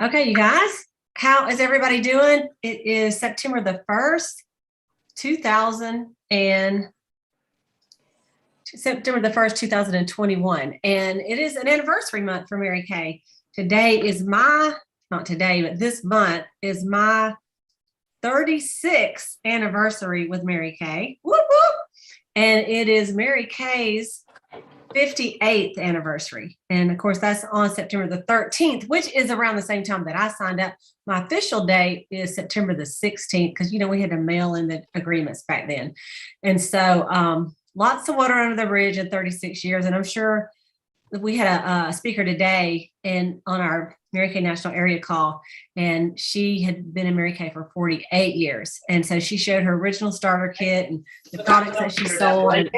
Okay, you guys, how is everybody doing? It is September the 1st, 2000 and September the 1st, 2021. And it is an anniversary month for Mary Kay. Today is not today, but this month is my 36th anniversary with Mary Kay. Whoop, whoop. And it is Mary Kay's 58th anniversary. And of course, that's on September the 13th, which is around the same time that I signed up. My official date is September the 16th, because, we had to mail in the agreements back then. And so lots of water under the bridge in 36 years. And I'm sure we had a speaker today and on our Mary Kay National Area Call, and she had been in Mary Kay for 48 years. And so she showed her original starter kit and the products that she sold. And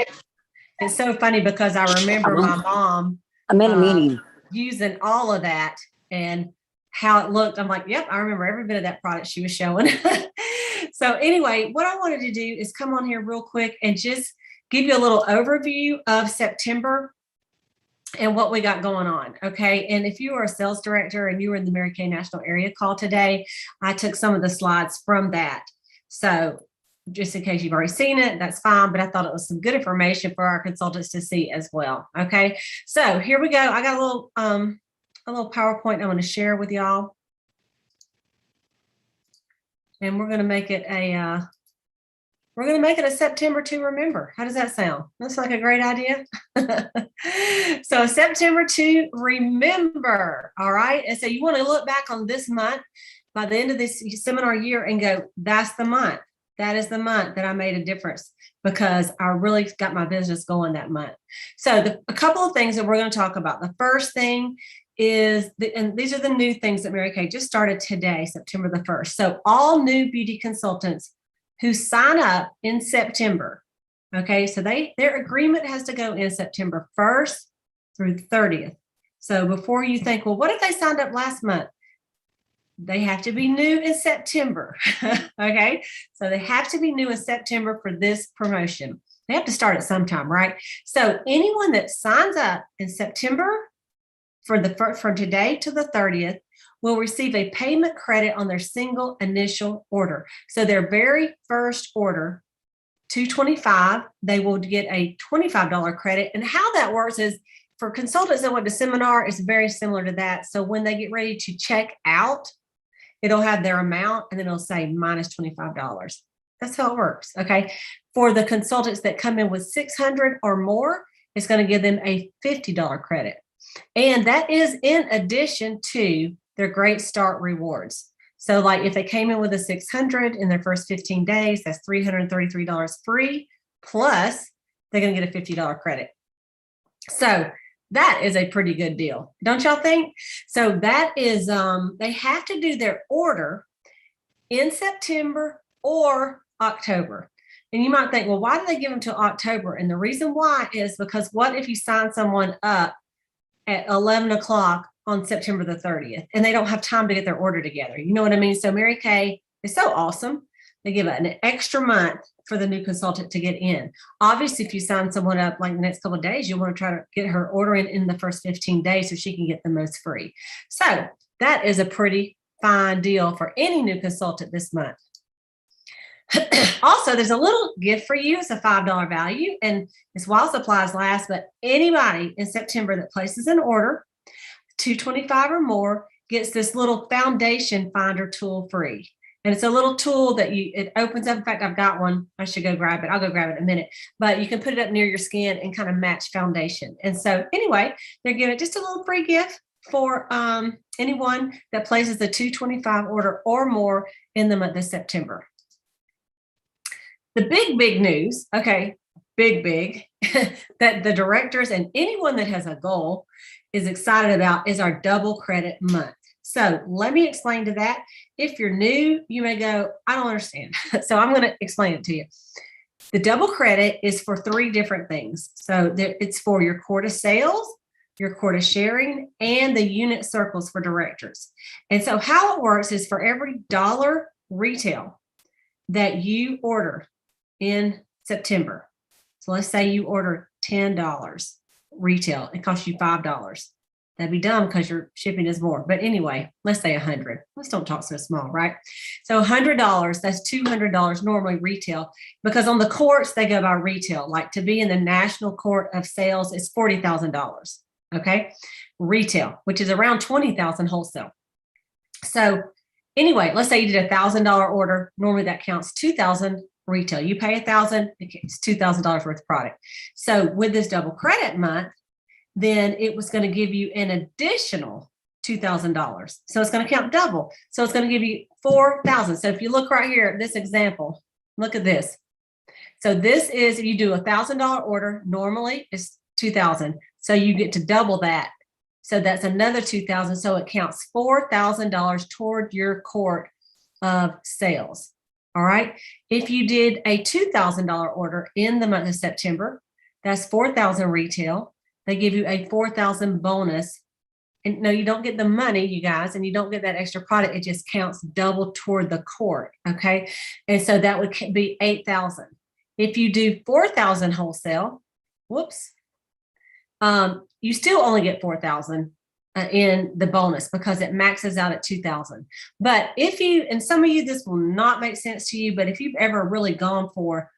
it's so funny because I remember my mom I'm in a meeting. using all of that and how it looked. I'm like, yep, I remember every bit of that product she was showing. So anyway, what I wanted to do is come on here real quick and just give you a little overview of September and what we got going on. Okay. And if you are a sales director and you were in the Mary Kay National Area Call today, I took some of the slides from that. So just in case you've already seen it, that's fine. But I thought it was some good information for our consultants to see as well. Okay. So here we go. I got a little PowerPoint I want to share with y'all. And we're going to make it a September to remember. How does that sound? That's like a great idea. So September to remember. All right. And so you want to look back on this month by the end of this seminar year and go, that's the month. That is the month that I made a difference because I really got my business going that month. So a couple of things that we're going to talk about. The first thing is, and these are the new things that Mary Kay just started today, September the 1st. So all new beauty consultants who sign up in September, okay, so their agreement has to go in September 1st through 30th. So before you think, well, what if they signed up last month? They have to be new in September. Okay. So they have to be new in September for this promotion. They have to start at some time, right? So anyone that signs up in September from today to the 30th will receive a payment credit on their single initial order. So their very first order, $225, they will get a $25 credit. And how that works is for consultants that went to seminar, it's very similar to that. So when they get ready to check out, it'll have their amount and then it'll say minus $25. That's how it works. Okay. For the consultants that come in with 600 or more, it's going to give them a $50 credit. And that is in addition to their Great Start rewards. So like if they came in with a 600 in their first 15 days, that's $333 free, plus they're going to get a $50 credit. So that is a pretty good deal. Don't y'all think? So that is, they have to do their order in September or October. And you might think, well, why do they give them till October? And the reason why is because what if you sign someone up at 11 o'clock on September the 30th and they don't have time to get their order together? You know what I mean? So Mary Kay is so awesome. They give it an extra month for the new consultant to get in. Obviously, if you sign someone up like the next couple of days, you want to try to get her order in the first 15 days so she can get the most free. So that is a pretty fine deal for any new consultant this month. Also, there's a little gift for you. It's a $5 value and it's while supplies last, but anybody in September that places an order, $225 or more, gets this little foundation finder tool free. And it's a little tool that it opens up. In fact, I've got one. I should go grab it. I'll go grab it in a minute. But you can put it up near your skin and kind of match foundation. And so anyway, they're giving just a little free gift for anyone that places a $225 order or more in the month of September. The big news, okay, big, that the directors and anyone that has a goal is excited about is our double credit month. So let me explain to that. If you're new, you may go, I don't understand. So I'm going to explain it to you. The double credit is for 3 different things. So it's for your quota sales, your quota sharing, and the unit circles for directors. And so how it works is for every dollar retail that you order in September. So let's say you order $10 retail, it costs you $5. That'd be dumb because your shipping is more. But anyway, let's say 100. Let's don't talk so small, right? So $100, that's $200 normally retail, because on the courts, they go by retail. Like to be in the National Court of Sales is $40,000, okay? Retail, which is around $20,000 wholesale. So anyway, let's say you did $1,000 order. Normally that counts $2,000 retail. You pay $1,000, it's $2,000 worth of product. So with this double credit month, then it was going to give you an additional $2,000. So it's going to count double. So it's going to give you $4,000. So if you look right here at this example, look at this. So this is, if you do $1,000 order, normally it's $2,000. So you get to double that. So that's another $2,000. So it counts $4,000 toward your quart of sales. All right. If you did a $2,000 order in the month of September, that's $4,000 retail. They give you a $4,000 bonus. And no, you don't get the money, you guys, and you don't get that extra product. It just counts double toward the quart. Okay. And so that would be $8,000. If you do $4,000 wholesale, whoops, you still only get $4,000 in the bonus because it maxes out at $2,000. But if you, and some of you, this will not make sense to you, but if you've ever really gone for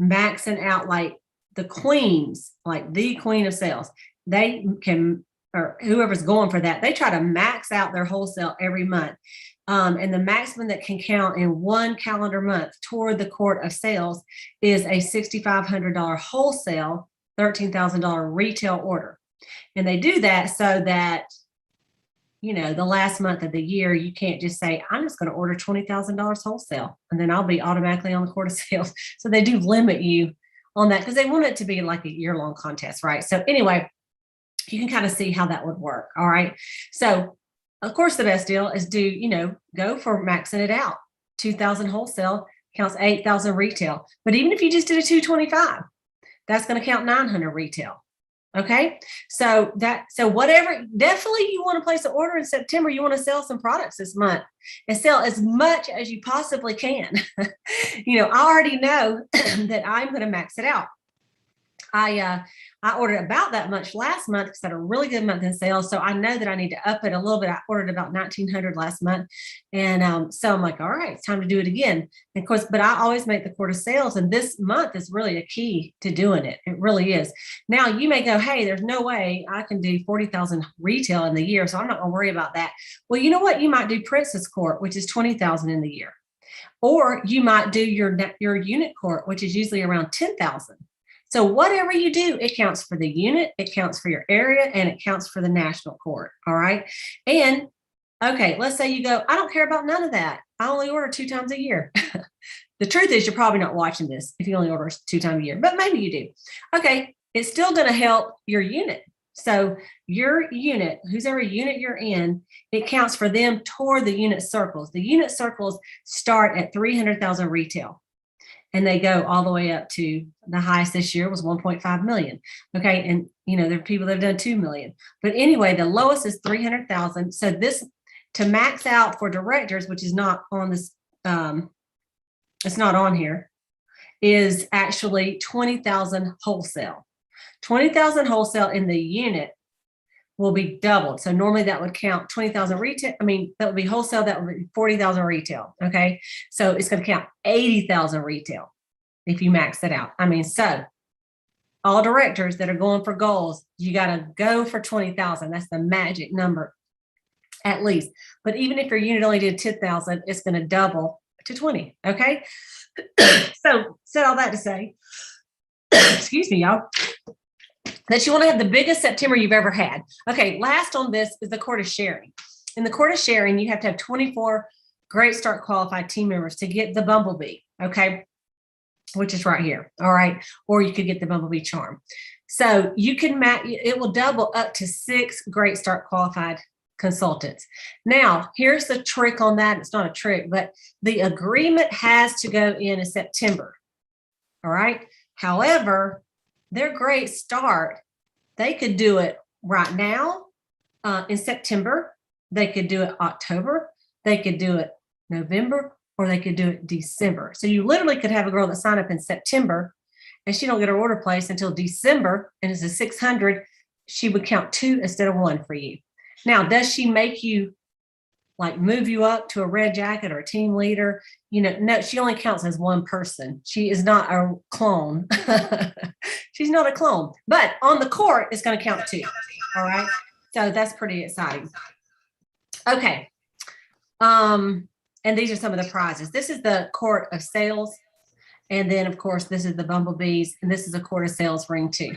maxing out like the queens, like the queen of sales, they can, or whoever's going for that, they try to max out their wholesale every month. And the maximum that can count in one calendar month toward the quart of sales is a $6,500 wholesale, $13,000 retail order. And they do that so that, you know, the last month of the year, you can't just say, I'm just going to order $20,000 wholesale, and then I'll be automatically on the quart of sales. So they do limit you on that because they want it to be like a year-long contest, right? So anyway, you can kind of see how that would work. All right. So of course, the best deal is go for maxing it out. 2,000 wholesale counts 8,000 retail. But even if you just did a 225, that's going to count 900 retail. Okay. So whatever, definitely you want to place an order in September. You want to sell some products this month and sell as much as you possibly can. I already know that I'm going to max it out. I ordered about that much last month because I had a really good month in sales. So I know that I need to up it a little bit. I ordered about 1,900 last month. And so I'm like, all right, it's time to do it again. And of course, but I always make the quart of sales. And this month is really a key to doing it. It really is. Now you may go, hey, there's no way I can do 40,000 retail in the year. So I'm not going to worry about that. Well, you know what? You might do Princess Quart, which is 20,000 in the year. Or you might do your unit quart, which is usually around 10,000. So whatever you do, it counts for the unit, it counts for your area, and it counts for the national quart. All right. And okay, let's say you go, I don't care about none of that. I only order 2 times a year. The truth is you're probably not watching this if you only order 2 times a year, but maybe you do. Okay. It's still going to help your unit. So your unit, whoever unit you're in, it counts for them toward the unit circles. The unit circles start at 300,000 retail. And they go all the way up to the highest this year was 1.5 million. Okay. And, there are people that have done 2 million. But anyway, the lowest is 300,000. So this to max out for directors, which is not on this, it's not on here, is actually 20,000 wholesale. 20,000 wholesale in the unit will be doubled. So normally that would count 20,000 retail. That would be wholesale. That would be 40,000 retail. Okay. So it's going to count 80,000 retail if you max it out. So all directors that are going for goals, you got to go for 20,000. That's the magic number at least. But even if your unit only did 10,000, it's going to double to 20. Okay. So said all that to say, excuse me, y'all, that you want to have the biggest September you've ever had. Okay, last on this is the quart of sharing. In the quart of sharing, you have to have 24 Great Start qualified team members to get the Bumblebee, okay, which is right here, all right? Or you could get the Bumblebee Charm. So you can it will double up to 6 Great Start qualified consultants. Now, here's the trick on that. It's not a trick, but the agreement has to go in September, all right? However, their Great Start, they could do it right now in September. They could do it October. They could do it November, or they could do it December. So you literally could have a girl that signed up in September and she don't get her order placed until December, and it's a 600. She would count 2 instead of 1 for you. Now, does she make you like move you up to a red jacket or a team leader? No, she only counts as one person. She is not a clone. She's not a clone, but on the court, it's going to count too. All right. So that's pretty exciting. Okay. And these are some of the prizes. This is the court of sales. And then, of course, this is the bumblebees, and this is a court of sales ring too.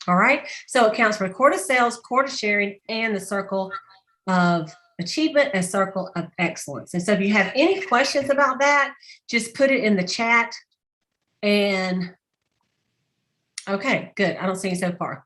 All right. So it counts for court of sales, court of sharing, and the circle of achievement and circle of excellence. And so if you have any questions about that, just put it in the chat. And okay, good. I don't see you so far.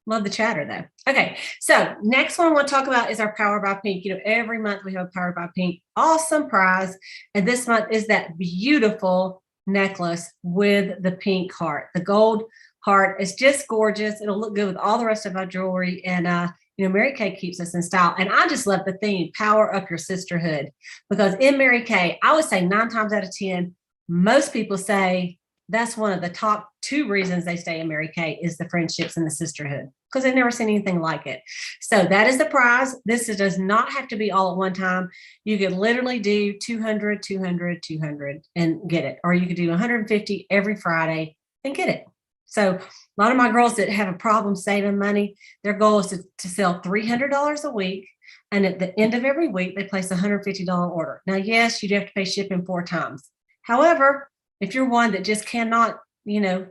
Love the chatter though. Okay, so next one I want to talk about is our Power by Pink. Every month we have a Power by Pink awesome prize. And this month is that beautiful necklace with the pink heart. The gold heart is just gorgeous. It'll look good with all the rest of our jewelry. And Mary Kay keeps us in style. And I just love the theme, power up your sisterhood. Because in Mary Kay, I would say 9 times out of 10, most people say that's one of the top 2 reasons they stay in Mary Kay is the friendships and the sisterhood, because they've never seen anything like it. So that is the prize. This does not have to be all at one time. You could literally do 200, 200, 200 and get it. Or you could do 150 every Friday and get it. So a lot of my girls that have a problem saving money, their goal is to sell $300 a week. And at the end of every week, they place a $150 order. Now, yes, you do have to pay shipping 4 times. However, if you're one that just cannot,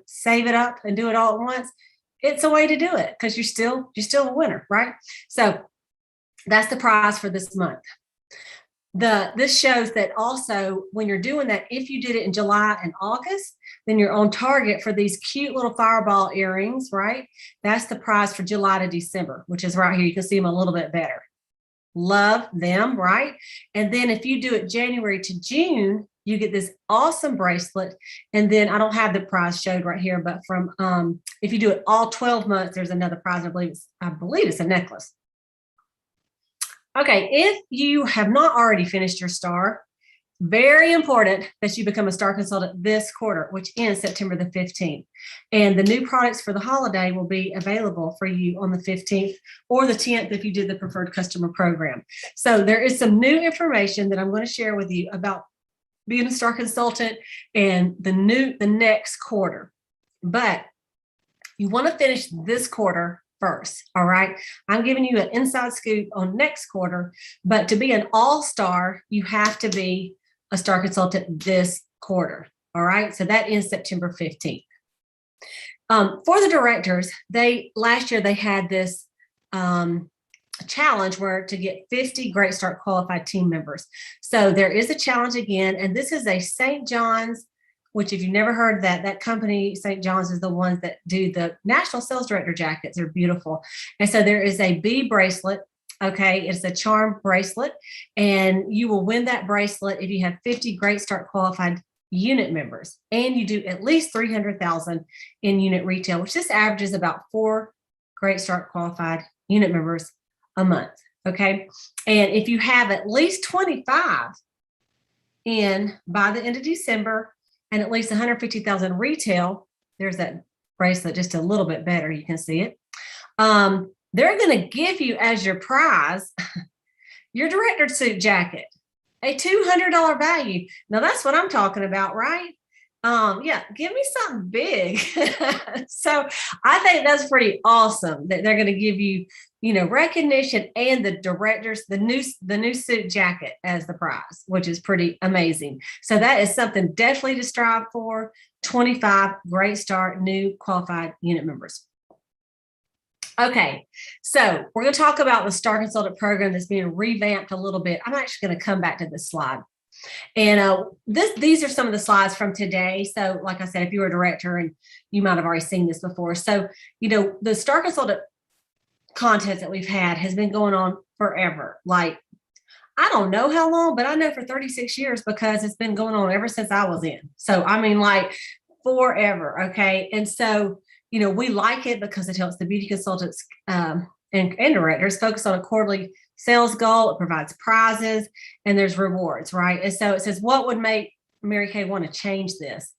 save it up and do it all at once, it's a way to do it because you're still a winner, right? So that's the prize for this month. This shows that also when you're doing that, if you did it in July and August, then you're on target for these cute little fireball earrings, right? That's the prize for July to December, which is right here. You can see them a little bit better. Love them, right? And then if you do it January to June, you get this awesome bracelet. And then I don't have the prize showed right here, but from if you do it all 12 months, there's another prize. I believe it's a necklace. Okay, if you have not already finished your star, very important that you become a star consultant this quarter, which ends September the 15th. And the new products for the holiday will be available for you on the 15th or the 10th if you did the preferred customer program. So there is some new information that I'm going to share with you about being a star consultant and the next quarter. But you want to finish this quarter first. All right. I'm giving you an inside scoop on next quarter, but to be an all-star, you have to be a star consultant this quarter. All right. So that ends September 15th. For the directors, last year they had this challenge where to get 50 Great Start qualified team members. So there is a challenge again, and this is a St. John's, which if you've never heard that company, St. John's, is the ones that do the national sales director jackets. They're beautiful. And so there is a bee bracelet. Okay, it's a charm bracelet, and you will win that bracelet if you have 50 Great Start qualified unit members, and you do at least 300,000 in unit retail, which this averages about 4 Great Start qualified unit members a month. Okay, and if you have at least 25 in by the end of December and at least 150,000 retail, there's that bracelet just a little bit better. You can see it. They're going to give you as your prize your director suit jacket, a $200 value. Now that's what I'm talking about, right? Yeah, give me something big. So I think that's pretty awesome that they're going to give you, recognition and the directors, the new suit jacket as the prize, which is pretty amazing. So that is something definitely to strive for. 25 Great Start new qualified unit members. Okay, so we're going to talk about the Star Consultant program that's being revamped a little bit. I'm actually going to come back to this slide. And these are some of the slides from today. So like I said, if you were a director and you might have already seen this before. So, the Star Consultant contest that we've had has been going on forever. Like, I don't know how long, but I know for 36 years because it's been going on ever since I was in. So, I mean, like forever. Okay. And so, we like it because it helps the beauty consultants and directors focus on a quarterly sales goal. It provides prizes and there's rewards, right? And so it says, what would make Mary Kay want to change this?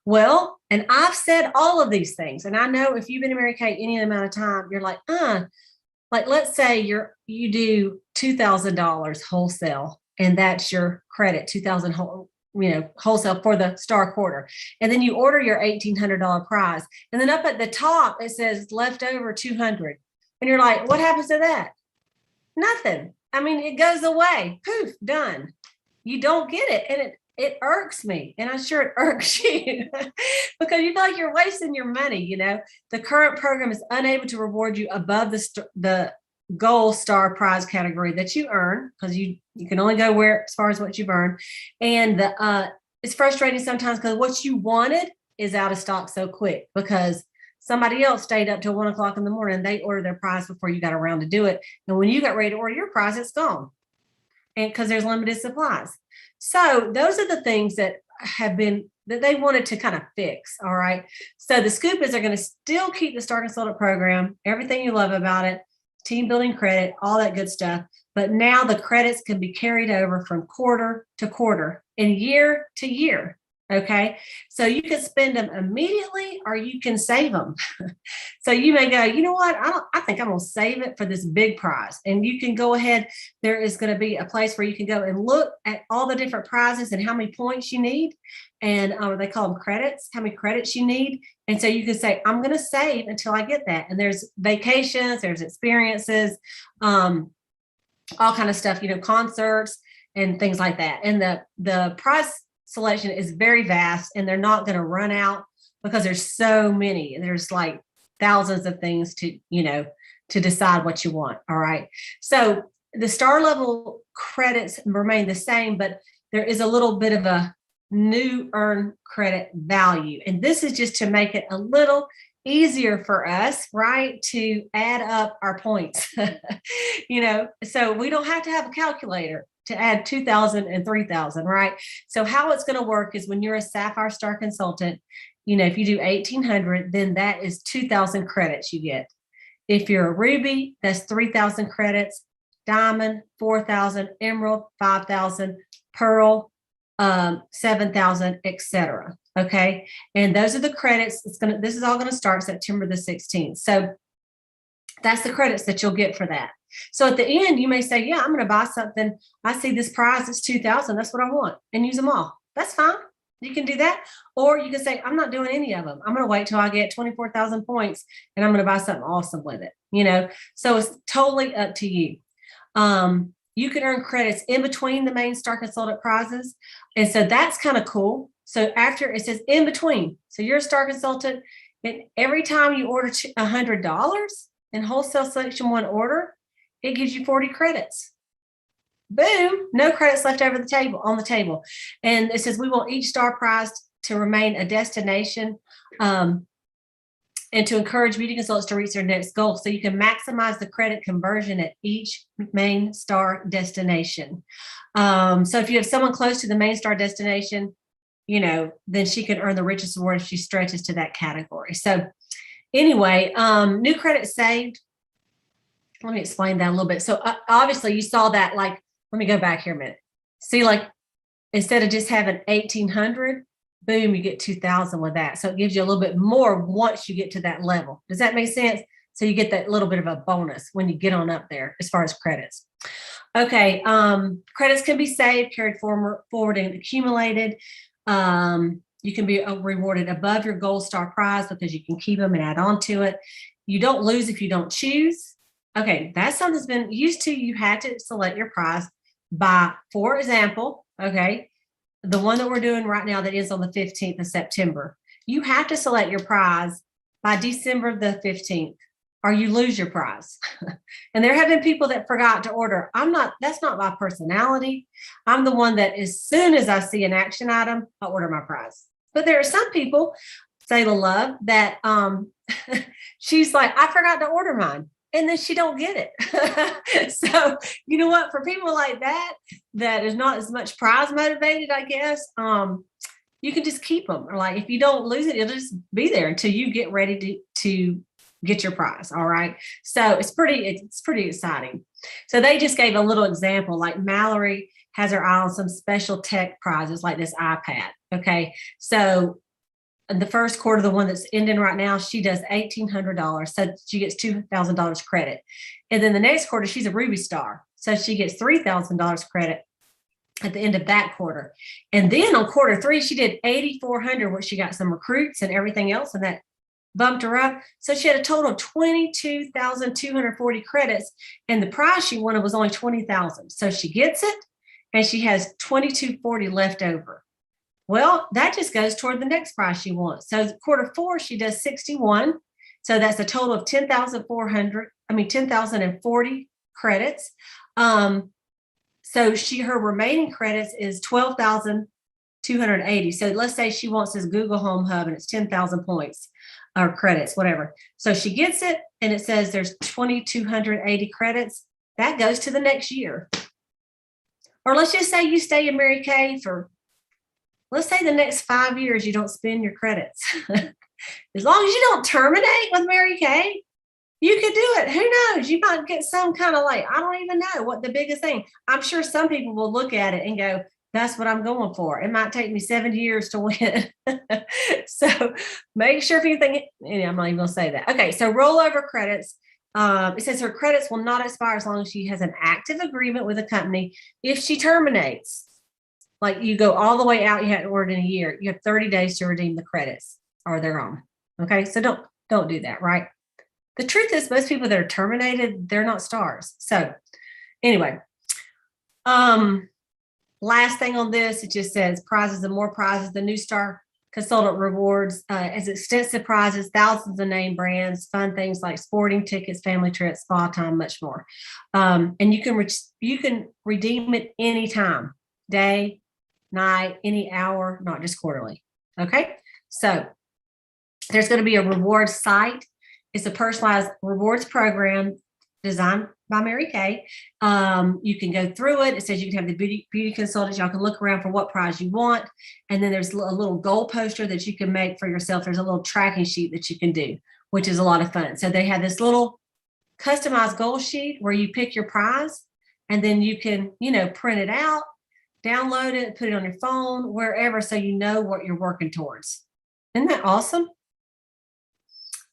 Well, and I've said all of these things. And I know if you've been in Mary Kay any amount of time, you're like, like, let's say you do $2,000 wholesale, and that's your credit, 2,000 wholesale for the star quarter. And then you order your $1,800 prize. And then up at the top, it says leftover 200. And you're like, what happens to that? Nothing. I mean, it goes away. Poof, done. You don't get it. And it irks me. And I'm sure it irks you because you feel like you're wasting your money. You know, the current program is unable to reward you above the gold star prize category that you earn, because you can only go where as far as what you've earned. And it's frustrating sometimes because what you wanted is out of stock so quick because somebody else stayed up till 1 o'clock in the morning. They ordered their prize before you got around to do it. And when you got ready to order your prize, it's gone. And because there's limited supplies. So those are the things that they wanted to kind of fix. All right. So the scoop is they're going to still keep the Star Consultant program, everything you love about it, team building credit, all that good stuff. But now the credits can be carried over from quarter to quarter and year to year. Okay. So you can spend them immediately or you can save them. So you may go, you know what? I think I'm going to save it for this big prize. And you can go ahead. There is going to be a place where you can go and look at all the different prizes and how many points you need. And they call them credits, how many credits you need. And so you can say, I'm going to save until I get that. And there's vacations, there's experiences, all kind of stuff, concerts and things like that. And the prize selection is very vast, and they're not going to run out because there's so many. There's like thousands of things to decide what you want. All right. So the star level credits remain the same, but there is a little bit of a new earned credit value. And this is just to make it a little easier for us, right, to add up our points. So we don't have to have a calculator to add 2,000 and 3,000, right? So how it's going to work is when you're a Sapphire Star Consultant, if you do 1,800, then that is 2,000 credits you get. If you're a Ruby, that's 3,000 credits, Diamond, 4,000, Emerald, 5,000, Pearl, 7,000, etc. Okay. And those are the credits. This is all going to start September the 16th. So that's the credits that you'll get for that. So at the end, you may say, yeah, I'm going to buy something. I see this prize, it's 2,000. That's what I want, and use them all. That's fine. You can do that. Or you can say, I'm not doing any of them. I'm going to wait till I get 24,000 points and I'm going to buy something awesome with it. So it's totally up to you. You can earn credits in between the main Star Consultant prizes. And so that's kind of cool. So after it says in between, so you're a Star Consultant, and every time you order $100 in wholesale section 1 order, it gives you 40 credits. Boom, no credits left on the table. And it says we want each star prize to remain a destination and to encourage beauty consultants to reach their next goal. So you can maximize the credit conversion at each main star destination. So if you have someone close to the main star destination, then she can earn the richest reward if she stretches to that category. So anyway, new credits saved. Let me explain that a little bit. So obviously you saw that, like, let me go back here a minute. See, like, instead of just having 1,800, boom, you get 2,000 with that. So it gives you a little bit more once you get to that level. Does that make sense? So you get that little bit of a bonus when you get on up there as far as credits. Okay, credits can be saved, carried forward and accumulated. You can be rewarded above your gold star prize because you can keep them and add on to it. You don't lose if you don't choose. Okay, that's something that's been used to. You had to select your prize by, for example, okay, the one that we're doing right now that is on the 15th of September. You have to select your prize by December the 15th or you lose your prize. And there have been people that forgot to order. That's not my personality. I'm the one that as soon as I see an action item, I order my prize. But there are some people, Sayla Love, that she's like, I forgot to order mine. And then she don't get it. So, you know what, for people like that is not as much prize motivated, I guess, you can just keep them. Or like, if you don't lose it, it'll just be there until you get ready to get your prize. All right. So it's pretty exciting. So they just gave a little example, like Mallory has her eye on some special tech prizes like this iPad. Okay. So the first quarter, the one that's ending right now, she does $1,800. So she gets $2,000 credit. And then the next quarter, she's a Ruby Star. So she gets $3,000 credit at the end of that quarter. And then on quarter 3, she did 8,400, where she got some recruits and everything else, and that bumped her up. So she had a total of 22,240 credits, and the prize she wanted was only 20,000. So she gets it, and she has 2,240 left over. Well, that just goes toward the next prize she wants. So quarter 4, she does 61. So that's a total of 10,040 credits. So her remaining credits is 12,280. So let's say she wants this Google Home Hub and it's 10,000 points or credits, whatever. So she gets it and it says there's 2,280 credits. That goes to the next year. Or let's just say you stay in Mary Kay for, let's say the next 5 years, you don't spend your credits. As long as you don't terminate with Mary Kay, you could do it. Who knows? You might get some kind of like, I don't even know what the biggest thing. I'm sure some people will look at it and go, that's what I'm going for. It might take me 7 years to win. So make sure if you think, I'm not even going to say that. Okay, so rollover credits. It says her credits will not expire as long as she has an active agreement with a company. If she terminates, like you go all the way out, you hadn't ordered in a year, you have 30 days to redeem the credits or they're gone. Okay, so don't do that, right? The truth is, most people that are terminated, they're not stars. So anyway, last thing on this, it just says prizes and more prizes. The new star consultant rewards as extensive prizes, thousands of name brands, fun things like sporting tickets, family trips, spa time, much more. And you can redeem it anytime, day, night, any hour, not just quarterly. Okay, so there's going to be a rewards site. It's a personalized rewards program designed by Mary Kay. You can go through it. It says you can have the beauty consultants. Y'all can look around for what prize you want. And then there's a little goal poster that you can make for yourself. There's a little tracking sheet that you can do, which is a lot of fun. So they have this little customized goal sheet where you pick your prize and then you can, print it out, download it, put it on your phone, wherever, so you know what you're working towards. Isn't that awesome?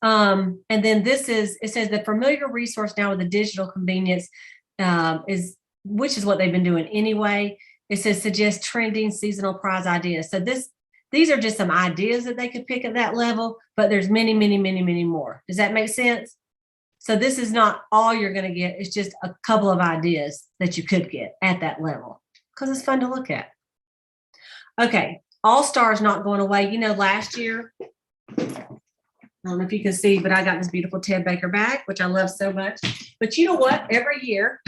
And then it says the familiar resource now with the digital convenience which is what they've been doing anyway. It says suggest trending seasonal prize ideas. So these are just some ideas that they could pick at that level, but there's many, many, many, many more. Does that make sense? So this is not all you're going to get. It's just a couple of ideas that you could get at that level because it's fun to look at. Okay. All-Star is not going away. Last year, I don't know if you can see, but I got this beautiful Ted Baker bag, which I love so much. But you know what? Every year,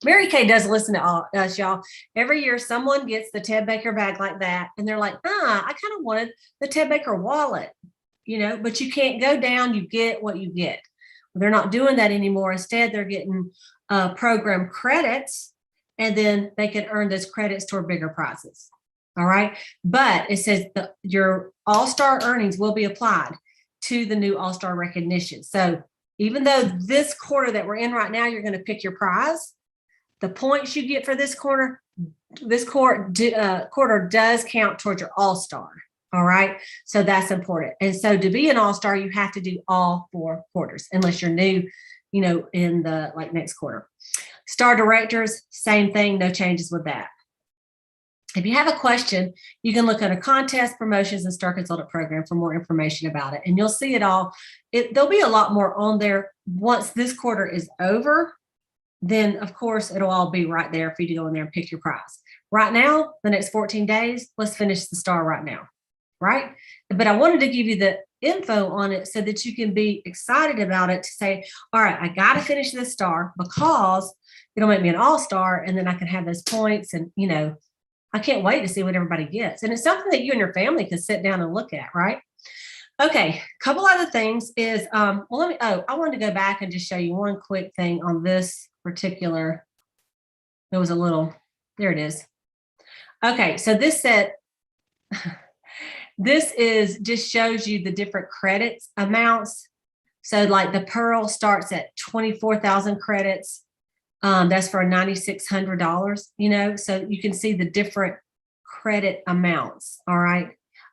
Mary Kay does listen to us, y'all. Every year, someone gets the Ted Baker bag like that, and they're like, I kind of wanted the Ted Baker wallet, but you can't go down. You get what you get. Well, they're not doing that anymore. Instead, they're getting program credits, and then they can earn those credits toward bigger prizes. All right. But it says your All-Star earnings will be applied to the new All-Star recognition. So even though this quarter that we're in right now, you're going to pick your prize, the points you get for this quarter does count towards your All-Star. All right. So that's important. And so to be an All-Star, you have to do all 4 quarters, unless you're new, in the next quarter. Star directors, same thing, no changes with that. If you have a question, you can look at a contest, promotions, and Star Consultant program for more information about it. And you'll see it all. There'll be a lot more on there once this quarter is over. Then, of course, it'll all be right there for you to go in there and pick your prize. Right now, the next 14 days, let's finish the Star right now, right? But I wanted to give you the info on it so that you can be excited about it to say, all right, I got to finish this Star because it'll make me an All-Star, and then I can have those points and, I can't wait to see what everybody gets. And it's something that you and your family can sit down and look at, right? Okay, a couple other things is, I wanted to go back and just show you one quick thing on this particular, there it is. Okay, so this just shows you the different credits amounts. So like the Pearl starts at 24,000 credits. That's for $9,600, so you can see the different credit amounts. All right.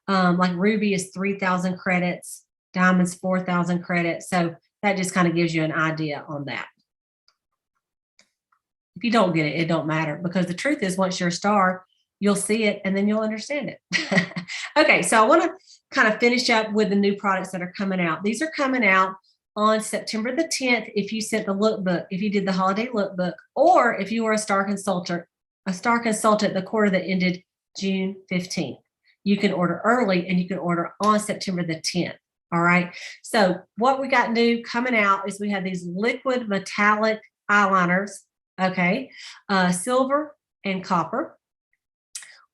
Like Ruby is 3,000 credits, Diamond's 4,000 credits. So that just kind of gives you an idea on that. If you don't get it, it don't matter, because the truth is once you're a star, you'll see it and then you'll understand it. Okay, so I want to kind of finish up with the new products that are coming out. These are coming out on September the 10th if you sent the lookbook, if you did the holiday lookbook, or if you were a star consultant the quarter that ended June 15th. You can order early and you can order on September the 10th. All right. So what we got new coming out is we have these liquid metallic eyeliners. Okay. Silver and copper.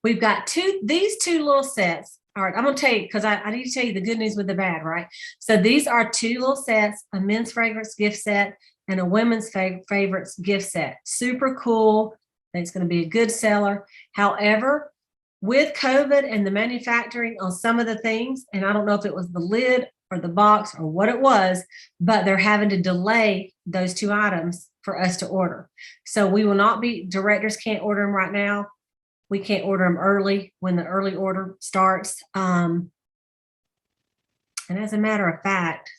We've got these two little sets. All right, I'm going to tell you, because I need to tell you the good news with the bad, right? So these are two little sets, a men's fragrance gift set and a women's favorites gift set. Super cool. I think it's going to be a good seller. However, with COVID and the manufacturing on some of the things, and I don't know if it was the lid or the box or what it was, but they're having to delay those two items for us to order. So we will not be, directors can't order them right now. We can't order them early when the early order starts. And as a matter of fact,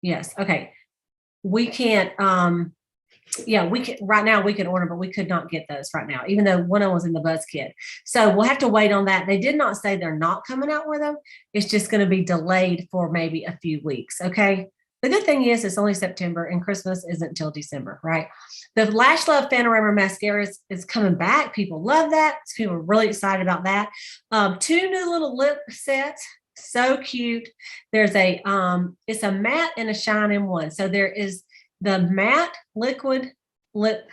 yes, okay. We can't, we can, right now we can order, but we could not get those right now, even though one of them was in the buzz kit. So we'll have to wait on that. They did not say they're not coming out with them. It's just going to be delayed for maybe a few weeks. Okay. The good thing is it's only September and Christmas isn't until December, right? The Lash Love Panorama Mascara is coming back. People love that. People are really excited about that. Two new little lip sets. So cute. There's it's a matte and a shine in one. So there is the matte liquid lip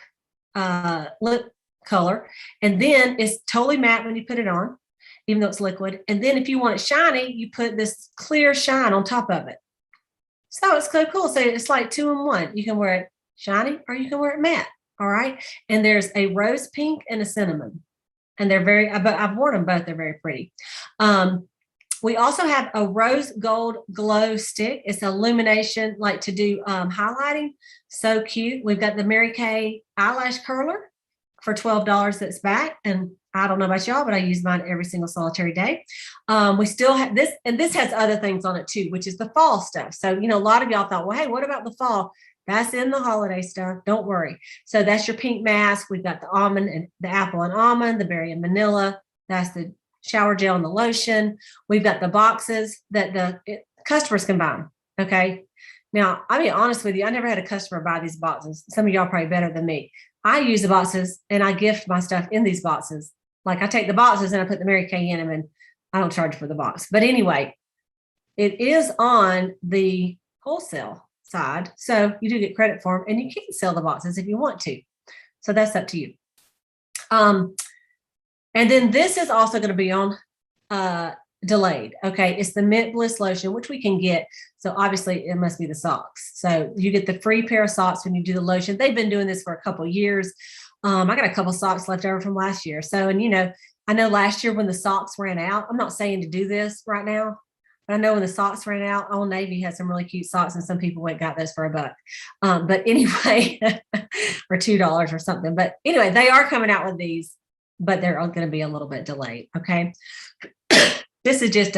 color. And then it's totally matte when you put it on, even though it's liquid. And then if you want it shiny, you put this clear shine on top of it. So it's so cool. So it's like 2 in 1. You can wear it shiny or you can wear it matte. All right. And there's a rose pink and a cinnamon. And they're I've worn them both. They're very pretty. We also have a rose gold glow stick. It's illumination, like to do highlighting. So cute. We've got the Mary Kay eyelash curler for $12 that's back. And I don't know about y'all, but I use mine every single solitary day. We still have this, and this has other things on it too, which is the fall stuff. So, a lot of y'all thought, well, hey, what about the fall? That's in the holiday stuff. Don't worry. So that's your pink mask. We've got the almond and the apple and almond, the berry and vanilla. That's the shower gel and the lotion. We've got the boxes that the customers can buy. Okay. Now, I'll be honest with you. I never had a customer buy these boxes. Some of y'all probably better than me. I use the boxes and I gift my stuff in these boxes. Like I take the boxes and I put the Mary Kay in them and I don't charge for the box. But anyway, it is on the wholesale side. So you do get credit for them and you can sell the boxes if you want to. So that's up to you. And then this is also going to be on delayed. Okay. It's the Mint Bliss lotion, which we can get. So obviously it must be the socks. So you get the free pair of socks when you do the lotion. They've been doing this for a couple of years. I got a couple socks left over from last year. So, and I know last year when the socks ran out, I'm not saying to do this right now, but I know when the socks ran out, Old Navy had some really cute socks and some people went got those for $1. But anyway, or $2 or something. But anyway, they are coming out with these, but they're all going to be a little bit delayed. Okay. This is just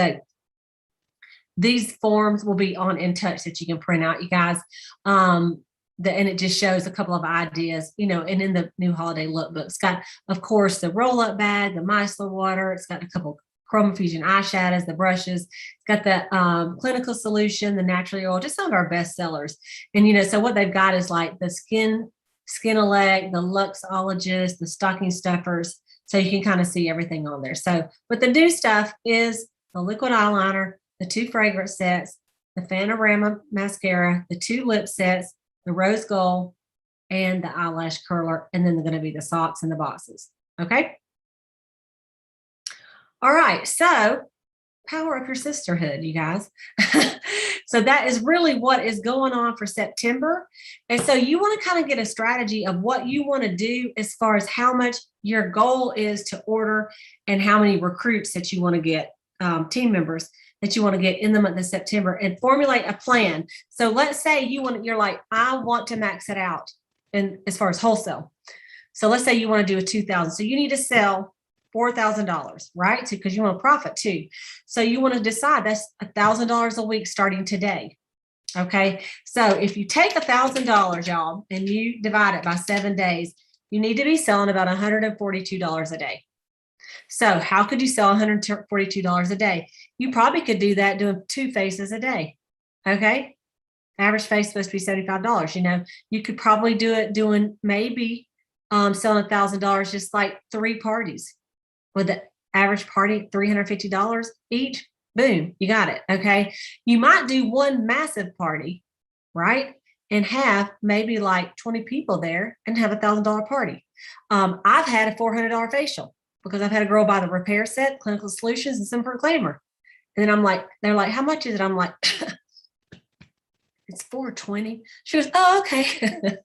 these forms will be on In Touch that you can print out, you guys. And it just shows a couple of ideas, and in the new holiday lookbook, it's got, of course, the roll-up bag, the micellar water. It's got a couple Chroma Fusion eyeshadows, the brushes. It's got the clinical solution, the naturally oil, just some of our best sellers. And, so what they've got is like the Skin Elect, the Luxologist, the stocking stuffers. So you can kind of see everything on there. So, but the new stuff is the liquid eyeliner, the 2 fragrance sets, the Panorama mascara, the 2 lip sets, the rose gold, and the eyelash curler. And then they're going to be the socks and the boxes. Okay. All right. So power up your sisterhood, you guys. So that is really what is going on for September. And so you want to kind of get a strategy of what you want to do as far as how much your goal is to order and how many recruits that you want to get, team members that you want to get in the month of September, and formulate a plan. So let's say you're like, I want to max it out in as far as wholesale. So let's say you want to do a 2,000. So you need to sell $4,000, right? So, because you want to profit too. So you want to decide that's $1,000 a week starting today. Okay. So if you take $1,000, y'all, and you divide it by 7 days, you need to be selling about $142 a day. So how could you sell $142 a day? You probably could do that doing 2 faces a day. Okay. Average face is supposed to be $75. You know, you could probably do it doing maybe selling $1,000, just like 3 parties with the average party, $350 each. Boom, you got it. Okay. You might do one massive party, right? And have maybe like 20 people there and have $1,000 party. I've had a $400 facial because I've had a girl buy the repair set, Clinical Solutions, and some Proclaimer. And then I'm like, they're like, how much is it? I'm like, it's $420. She goes, oh, okay.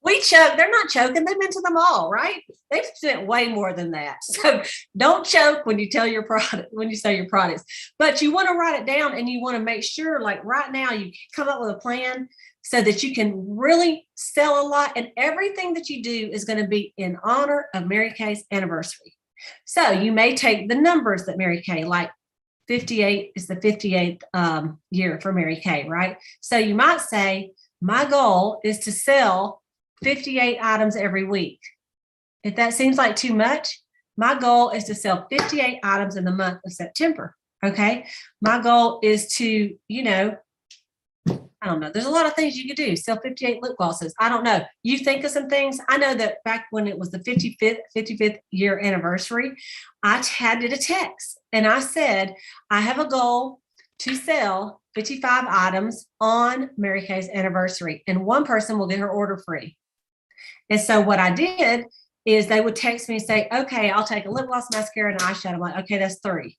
We choke. They're not choking. They've been to them all, right? They've spent way more than that. So don't choke when you tell your product, when you sell your products. But you want to write it down, and you want to make sure, like right now, you come up with a plan so that you can really sell a lot. And everything that you do is going to be in honor of Mary Kay's anniversary. So you may take the numbers that Mary Kay, like 58 is the 58th year for Mary Kay, right? So you might say, my goal is to sell 58 items every week. If that seems like too much, my goal is to sell 58 items in the month of September. Okay. My goal is to, I don't know. There's a lot of things you could do. Sell 58 lip glosses. I don't know. You think of some things. I know that back when it was the 55th year anniversary, I did a text and I said, I have a goal to sell 55 items on Mary Kay's anniversary, and one person will get her order free. And so what I did is they would text me and say, okay, I'll take a lip gloss, mascara, and eyeshadow. I'm like, okay, that's 3.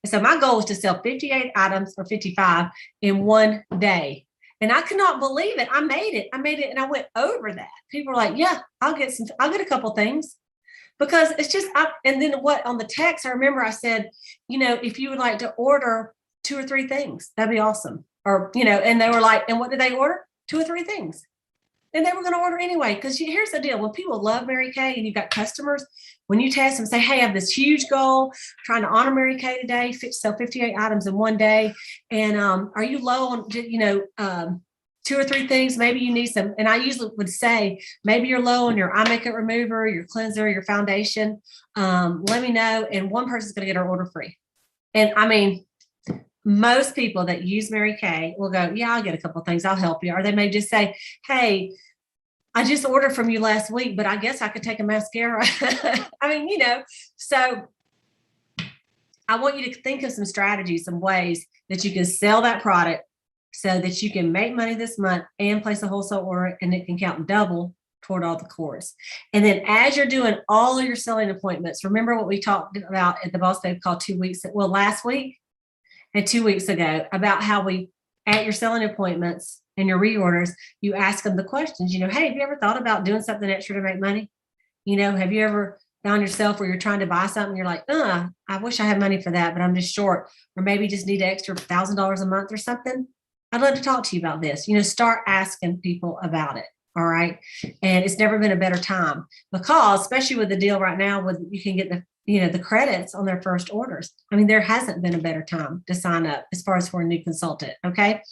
And so my goal was to sell 58 items or 55 in one day. And I could not believe it. I made it and I went over that. People were like, yeah, I'll get a couple things, because it's just, and then what on the text, I remember I said, if you would like to order 2 or 3 things, that'd be awesome. Or, and they were like, and what did they order? 2 or 3 things. And they were going to order anyway. Because here's the deal. When people love Mary Kay and you've got customers, when you test them, say, hey, I have this huge goal, trying to honor Mary Kay today, sell 58 items in one day. And are you low on, 2 or 3 things? Maybe you need some. And I usually would say, maybe you're low on your eye makeup remover, your cleanser, your foundation. Let me know. And one person's going to get our order free. And I mean, most people that use Mary Kay will go, yeah, I'll get a couple of things. I'll help you. Or they may just say, hey, I just ordered from you last week, but I guess I could take a mascara. I mean, so I want you to think of some strategies, some ways that you can sell that product so that you can make money this month and place a wholesale order, and it can count double toward all the course. And then as you're doing all of your selling appointments, remember what we talked about at the Boss Babe Call last week and 2 weeks ago, about how at your selling appointments and your reorders, you ask them the questions, hey, have you ever thought about doing something extra to make money? Have you ever found yourself where you're trying to buy something, you're like, I wish I had money for that, but I'm just short, or maybe just need an extra $1,000 a month or something? I'd love to talk to you about this. Start asking people about it. All right. And it's never been a better time, because especially with the deal right now, with you can get the credits on their first orders. I mean, there hasn't been a better time to sign up as far as for a new consultant. Okay.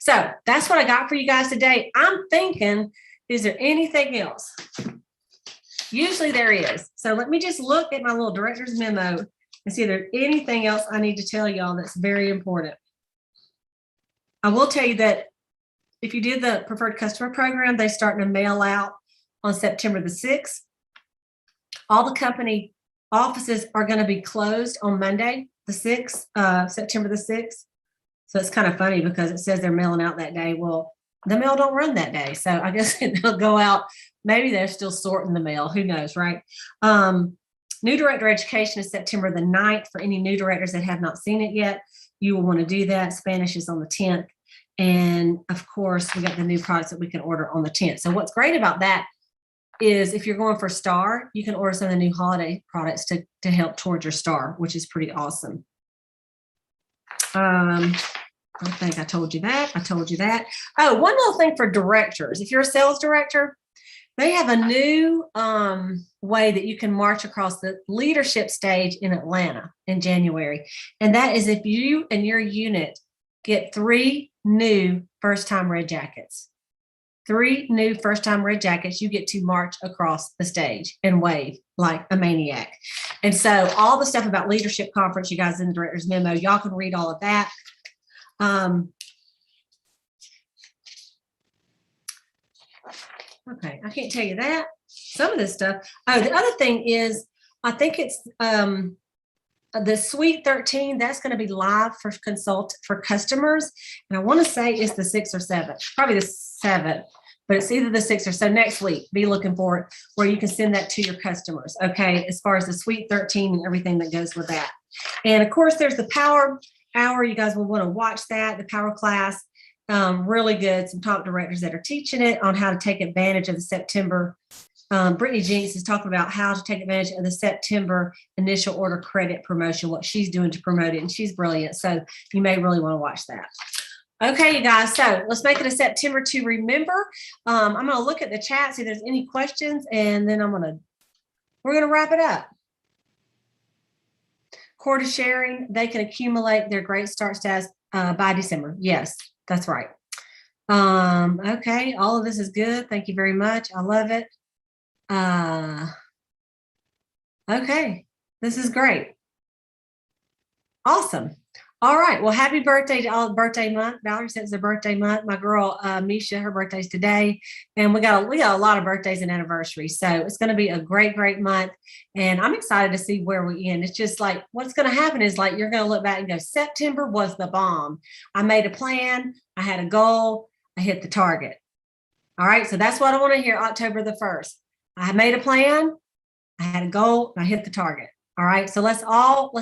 So that's what I got for you guys today. I'm thinking, is there anything else? Usually there is. So let me just look at my little director's memo and see if there's anything else I need to tell y'all that's very important. I will tell you that if you did the preferred customer program, they start to mail out on September the 6th. All the company offices are going to be closed on Monday, the 6th, September the 6th. So it's kind of funny because it says they're mailing out that day. Well, the mail don't run that day. So I guess they'll go out. Maybe they're still sorting the mail. Who knows, right? New director education is September the 9th. For any new directors that have not seen it yet, you will want to do that. Spanish is on the 10th. And of course, we got the new products that we can order on the 10th. So what's great about that is if you're going for STAR, you can order some of the new holiday products to help towards your STAR, which is pretty awesome. I think I told you that. Oh, one little thing for directors. If you're a sales director, They have a new way that you can march across the leadership stage in Atlanta in January. And that is if you and your unit get 3 new first-time red jackets. 3 new first-time red jackets, you get to march across the stage and wave like a maniac. And so all the stuff about leadership conference, you guys in the director's memo, y'all can read all of that. Okay, I can't tell you that. Some of this stuff. Oh, the other thing is, I think it's the Suite 13. That's going to be live for customers, and I want to say it's the 6th or 7th, probably the 7th, but it's either the 6th or so. Next week, be looking for it where you can send that to your customers. Okay, as far as the Suite 13 and everything that goes with that, and of course, there's the Power Hour. You guys will want to watch that. The Power class. Really good. Some top directors that are teaching it on how to take advantage of the September. Brittany Jinks is talking about how to take advantage of the September initial order credit promotion, what she's doing to promote it. And she's brilliant. So you may really want to watch that. Okay, you guys. So let's make it a September to remember. I'm going to look at the chat, see if there's any questions, and then we're going to wrap it up. Quota sharing, they can accumulate their great start status by December. Yes. That's right. Okay, all of this is good. Thank you very much. I love it. Okay, this is great. Awesome. All right. Well, happy birthday to all birthday month. Valerie says it's a birthday month. My girl, Misha, her birthday's today. And we got a lot of birthdays and anniversaries. So it's going to be a great, great month. And I'm excited to see where we end. It's just like, what's going to happen is like, you're going to look back and go, September was the bomb. I made a plan. I had a goal. I hit the target. All right. So that's what I want to hear October the 1st. I made a plan. I had a goal. And I hit the target. All right, so let's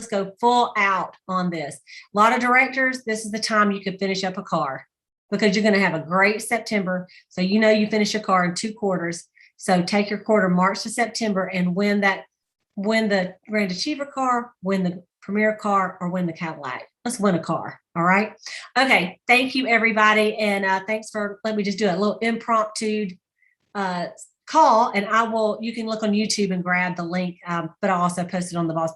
go full out on this. A lot of directors, this is the time you could finish up a car because you're going to have a great September. So you know you finish your car in 2 quarters. So take your quarter March to September and win the Grand Achiever car, win the Premier car, or win the Cadillac. Let's win a car. All right. Okay. Thank you, everybody, and thanks for let me just do a little impromptu call, and you can look on YouTube and grab the link, but I'll also post it on the Boss